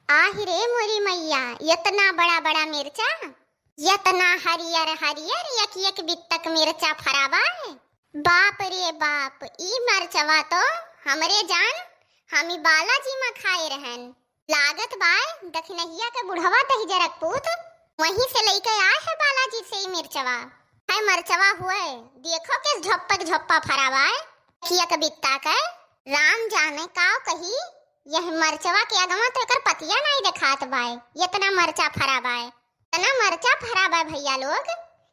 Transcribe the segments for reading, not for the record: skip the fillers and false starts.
आहिरे मोरी मैया, इतना बड़ा बड़ा मिर्चा, इतना हरियर हरियर एक एक बित्तक मिर्चा फराबा है। बाप रे बाप, ई मरचवा तो हमरे जान हमी बालाजी में खाए रहन। लागत बाय दखनहिया के बुढ़वा दही जरक पूत वहीं से लेके आए है बालाजी से ई मिर्चवा। है मरचवा हुए देखो के झप्पक झप्पा फराबा है किया के बित्ता के। राम जाने काव कही यह मरचवा के अगवा तो एकर पतिया नहीं दिखात बाय। इतना मरचा फरा बाय, इतना मरचा फरा बाय भैया लोग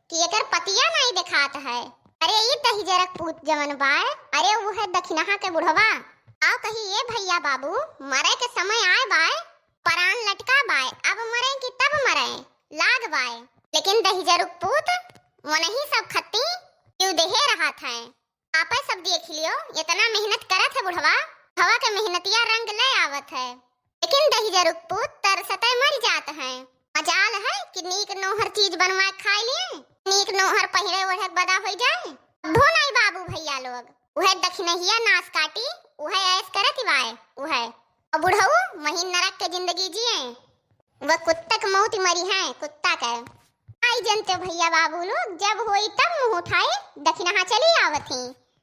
कि एकर पतिया नहीं दिखात है। अरे ये दही जरक पूत जवन बाय, अरे वो है दखिनहा के बुढ़वा। आओ कही ये भैया बाबू मरे के समय आए बाय, प्राण लटका बाय, अब मरे कि तब मरे लाग बाय। लेकिन दही जरक पूत वो नहीं सब खत्ती क्यों देहे रहा था। आपे सब देख लियो इतना मेहनत करत है बुढ़वा, हवा के मेहनतिया रंग ले आवत है। लेकिन दही जरुक पूत तरसते मर जात है। मजाल है कि नीक नोहर चीज बनवा खा लिए, नीक नोहर पहिरे ओढ़े बदा हो जाए। भो नहीं बाबू भैया लोग, उहे दखिनहिया नास काटी उहे ऐस करत बाय उहे। और बुढ़ऊ वही नरक के जिंदगी जिए, वह कुत्ता के मौत मरी है कुत्ता के। आई जनते भैया बाबू लोग जब होई तब मुंह उठाए दखिनहा चली आवत ही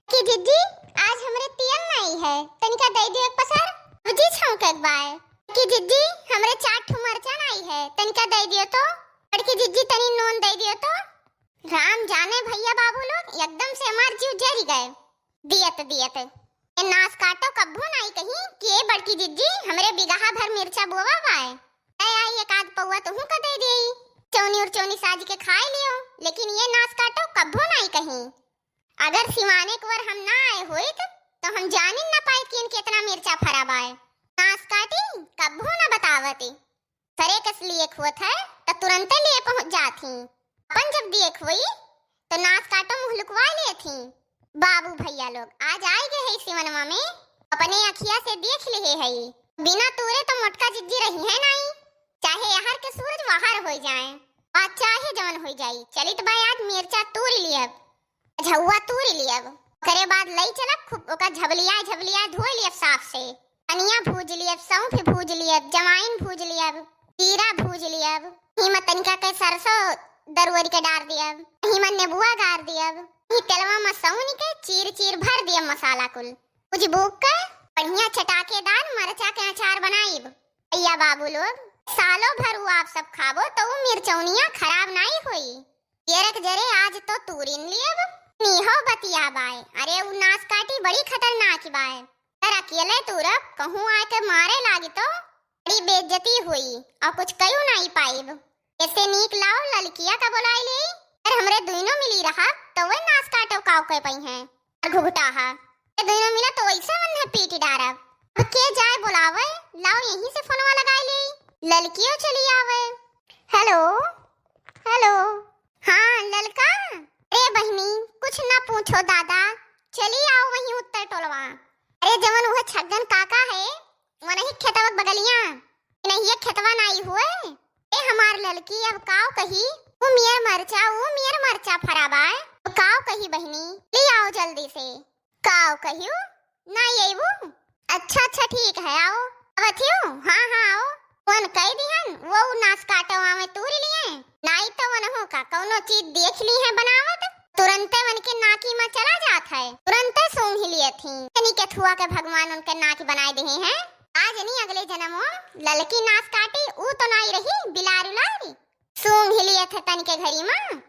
कि जिज्जी आज हमरे तियन नहीं है, तनिका दे दियो एक पसर। जी छौंकत बाय कि जिज्जी हमरे 4 ठो मरचा नहीं है, तनिका दे दियो तो। लड़की जिज्जी तनी नून दे दियो तो। राम जाने भैया बाबू लोग एकदम से हमार जीव जरी गए। दियत ए नास काटो कब्बो नहीं कहीं कि ए बड़की जिज्जी हमरे बिगहा भर मिर्चा बोवा बाय। ए आई एक आध पौवा तो हूं का दे देई, चौनी और चौनी साज के खाए लियो। लेकिन ये नास काटो कब्बो नहीं कहीं। अगर सिवाने को वर हम ना आए होइत तो हम जानी ना पाए कि इनके इतना मिर्चा फरा बाय। नास काटी कब्बो ना बतावती, सरे कस लिए खुत है तो तुरंत लिए पहुंच जाती। अपन जब देख हुई तो नास काटो मुंह लुकवा ले थी। बाबू भैया लोग आज आए गए है सिवनवा में, अपने अखिया से देख ले है। बिना तूरे तो मोटका जिज्जी रही है नहीं, चाहे यहर के सूरज बाहर हो जाए और चाहे जवन हो जाई। चलित भाई आज मिर्चा तूर लियब, झुआ तूर लियब, करे बाद लई चलब खूब ओका झबलिया धोई लियब साफ से। अनिया भूज लियब, सौंफ भूज लियब, जमाइन भूज लियब, जीरा भूज लियब, हिमा तनिका के सरसों दरुवरी के डार दियब, हिमा नेबुआ गार दियब, ही तेलवा में सौन के चीर भर दियब मसाला कुल। कुछ भूख के बढ़िया चटाकेदार मरचा के अचार बनाईब। भैया बाबू लोग सालों भर वो आप सब खाबो तो वो मिर्चौनिया खराब नहीं हुई। येरक जरे आज तो तूरिन लियब नीहो बतिया बाय। अरे वो नास काटी बड़ी खतरनाक बाय, तर अकेले तूरब कहूँ आके मारे लागी तो बड़ी बेइज्जती हुई और कुछ कयूं नहीं पाईब। ऐसे नीक लाओ ललकिया का बुलाई ले, और हमरे दोनों मिली रहा तो वह नास काटो काव के पई हैं और घुघटाहा ये दोनों मिला तो वैसे मन है पीटी डारब। अब के जाए बुलावे, लाओ यहीं से फोनवा लगाई ले, ललकियों चली आवे। हेलो हेलो, हाँ ललका। अरे बहनी कुछ ना पूछो दादा, चली आओ वहीं उत्तर टोलवा। अरे जवन वह छगन काका है वो नहीं खेतवा बगलिया नहीं, ये खेतवा नहीं हुए। ए हमार ललकी अब काव कही वो मियर मरचा फराबाय काव कही बहनी ले आओ जल्दी से। काव कहियो ना ये वो अच्छा ठीक है आओ अब थियो। हाँ आओ वन कह दिहन वो नास काटवा में तूर लिए नहीं तो वन हो का कौनो चीज देख ली है बनावत तुरंत वन के नाकी में चला जात है, तुरंत सूंघ ही लिए थी। तनी के थुआ के भगवान उनके नाक बनाए दे हैं। आज नहीं अगले जन्मों ललकी नास काटी ऊ तो नहीं रही बिलारी सूंघ ही लिए थे तनी के घरी में।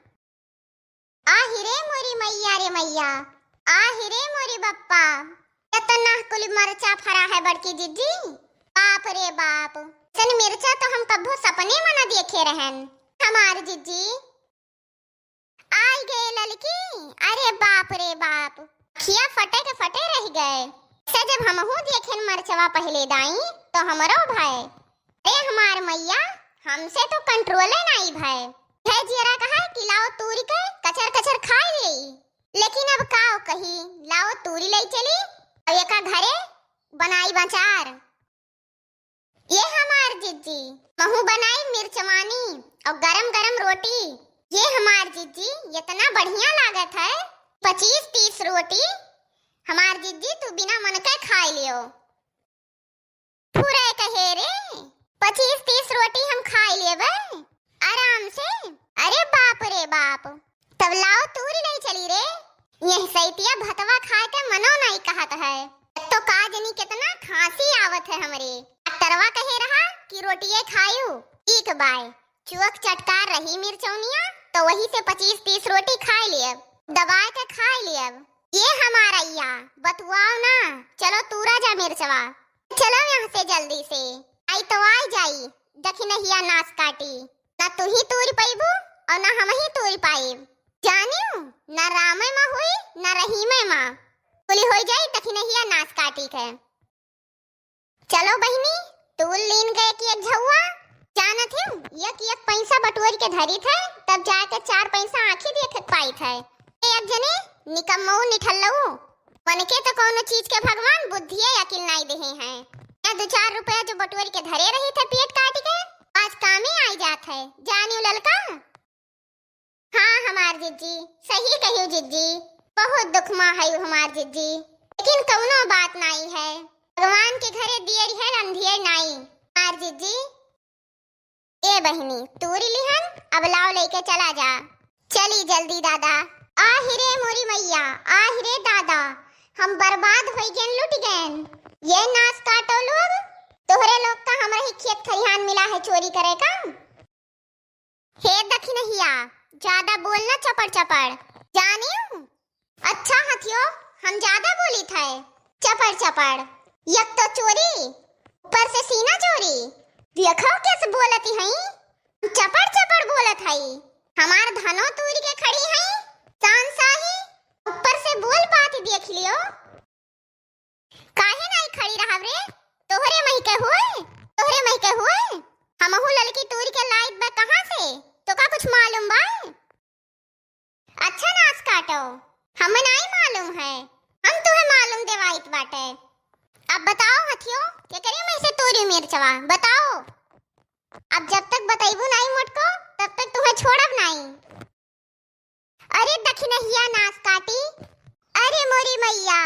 आहिरे मोरी मैया रे मैया, आहिरे मोरी बप्पा, इतना कुल मरचा फरा है बड़की जिज्जी। बाप रे बाप, सन मिर्चा तो हम कभी सपने में न देखे रहन। हमार जिज्जी आई गए ललकी। अरे बाप रे बाप, खिया फटे के फटे रह गए। से जब हमहू देखेन मरचवा पहले दाई तो हमरो भाई। अरे हमार मैया हमसे तो कंट्रोल नहीं भाई। है जीरा कहा कि लाओ तूरी के कचर खाई ले, लेकिन अब काओ कही लाओ तूरी ले चली और एका घरे बनाई बचार। ये हमार जिज्जी महू बनाई मिर्चमानी और गरम रोटी। ये हमार जिज्जी इतना बढ़िया लागत है, 25-30 रोटी हमार जिज्जी तू बिना मन के खाई लियो। पूरे कहे रे दवा कहे रहा कि रोटियां खायू एक बाय चुअक चटकार रही मिर्चौनिया तो वही से 25-30 रोटी खा लिए, दबाए के खा लिए। ये हमारा या बतुआओ ना, चलो तूरा जा मिर्चवा, चलो यहाँ से जल्दी से। आई तो आई जाई दखी नहिया नाच काटी, ना तू ही तूरी पाइबू और ना हम ही तूरी पाइब। जानियो ना रामे माँ हुई ना रहीमे माँ, बोली हो जाई दखी नहिया नाच काटी के। चलो बहनी तूल लीन गए कि एक झुआ जानत हूँ एक पैसा बटोर के धरी थे, तब जाके 4 पैसा आंखी देख पाई थे। एक जने निकम्मो निठल्लऊ बनके तो कोनो चीज के भगवान बुद्धि अकिल नहीं दे हैं। या 2-4 रुपया जो बटोर के धरे रही थे पेट काट के आज कामे आई जात है। जानियो ललका? हाँ हमार जिज्जी सही कहियो जिज्जी, बहुत दुख में है हमार जिज्जी, लेकिन कौनो बात नहीं है, भगवान के घरे दियर है अंधियर नहीं। मार जिज्जी ए बहिनी तूरी लिहन अब लाओ लेके चला जा, चली जल्दी दादा। आहिरे मोरी मैया आहिरे दादा, हम बर्बाद हो गए लुट गए। ये नाच काटो लोग, तोहरे लोग का हमारे ही खेत खलिहान मिला है चोरी करे का। हे दखिनहिया ज्यादा बोलना चपड़ चपड़, जानियो? अच्छा हथियो हम ज्यादा बोली थे चपड़ चपड़, एक तो चोरी ऊपर से सीना चोरी, देखो कैसे बोलती हई, चपड़ चपड़ बोलत हई। हमार धनो तूरी के खड़ी हई चांद साही, ऊपर से बोल बात देख लियो। काहे नहीं खड़ी रहब रे, तोहरे मही के हुए, तोहरे मही के हुए। हमहु ललकी तूरी के लाइट बा कहां से, तो का कुछ मालूम बा? अच्छा नाच काटो, हमें नहीं मालूम है, हम तुम्हें मालूम देवाइत बाटे। अब बताओ हथियो क्या करिए मैं से तोरी मिर्चवा बताओ। अब जब तक बताइबू नहीं मुटको तब तक तुम्हें छोड़ब नहीं। अरे दखिनहिया नाच काटी, अरे मोरी मैया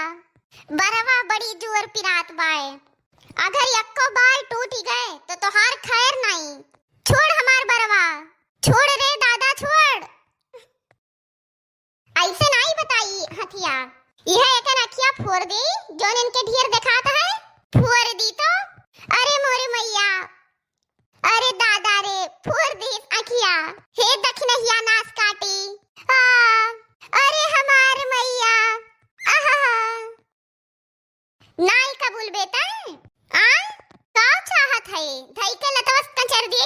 बरवा बड़ी जोर पिरात बाए, अगर यक्को बाल टूट गए तो तोहार खैर नहीं। छोड़ हमार बरवा, छोड़ रे दादा छोड़। ऐसे नहीं बताई हथिया, यह एक अखिया फोड़ दी जोन इनके ढेर दिखाता है, फोड़ दी तो। अरे मोरी मैया अरे दादा रे फोड़ दी अखिया। हे दखिनहिया नाच काटी, अरे हमार मैया नाई कबूल बेटा आ का चाहत है धई के लतवस कंचर दी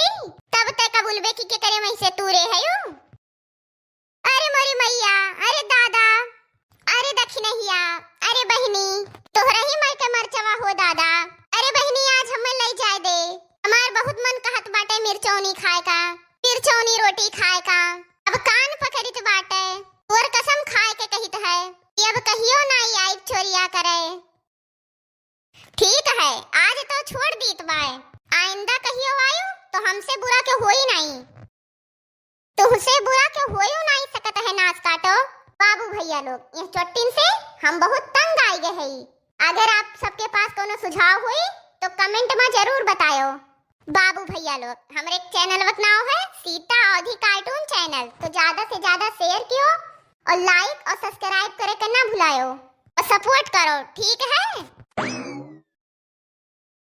तब ते कबूल बे की के करे मैं से तूरे है यू। अरे मोरी मैया अरे दादा अरे दखिनहिया अरे बहिनी तोहरा ही मर के मरचवा हो दादा। अरे बहिनी आज हमें ले जाए दे, हमार बहुत मन कहत बाटे मिर्चौनी खाए का, मिर्चौनी रोटी खाए का। अब कान पकड़ित बाटे तोर कसम खाए के कहित है, अब कहियो नहीं आई चोरिया करे। ठीक है आज तो छोड़ दीत बाय, आइंदा कहियो आयो तो हमसे बुरा के होई नहीं, तुमसे बुरा के होई नहीं सकत है नाच काटो। बाबू भैया लोग ये चोटिन से हम बहुत तंग आए गए हैं, अगर आप सबके पास कोनो सुझाव हुई तो कमेंट में जरूर बताओ। बाबू भैया लोग हमारे चैनल का नाम है सीता अवधी कार्टून चैनल, तो ज्यादा से ज्यादा शेयर कियो और लाइक और सब्सक्राइब करे के ना भुलायो और सपोर्ट करो, ठीक है।